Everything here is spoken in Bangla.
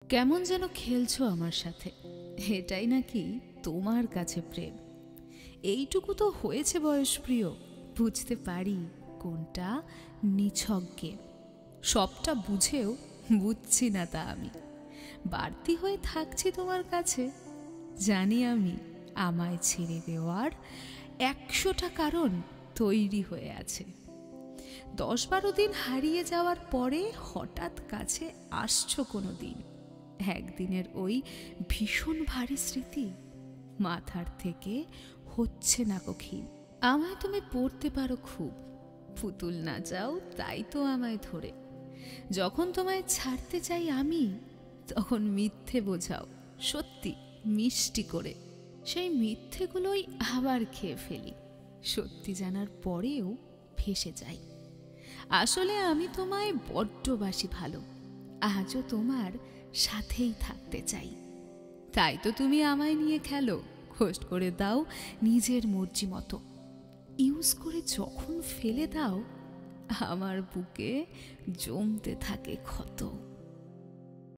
কেমন যেন খেলছো আমার সাথে, এটাই নাকি তোমার কাছে প্রেম? এইটুকু তো হয়েছে বয়সপ্রিয়, বুঝতে পারি কোনটা নিছক গেম। সবটা বুঝেও বুঝছি না তা আমি, বাড়তি হয়ে থাকছি তোমার কাছে। জানি আমি আমায় ছেড়ে দেওয়ার 100টা কারণ তৈরি হয়ে আছে। 10-12 দিন হারিয়ে যাওয়ার পরে হঠাৎ কাছে আসছো কোনো দিন। একদিনের ওই ভীষণ ভারী স্মৃতি মাথার থেকে হচ্ছে না কঠিন। আমায় তুমি পড়তে পারো খুব, পুতুল না যাও তাই তো আমায় ধরে। যখন তোমায় ছাড়তে চাই আমি, তখন মিথ্যে বোঝাও সত্যি মিষ্টি করে। সেই মিথ্যেগুলোই আবার খেয়ে ফেলি, সত্যি জানার পরেও ফেসে যাই। আসলে আমি তোমায় বড্ড বাসি ভালো, আজও তোমার সাথেই থাকতে চাই। তাই তো তুমি আমায় নিয়ে খেলো, খোঁজ করে দাও নিজের মর্জি মতো। ইউজ করে যখন ফেলে দাও, আমার বুকে জমতে থাকে ক্ষত।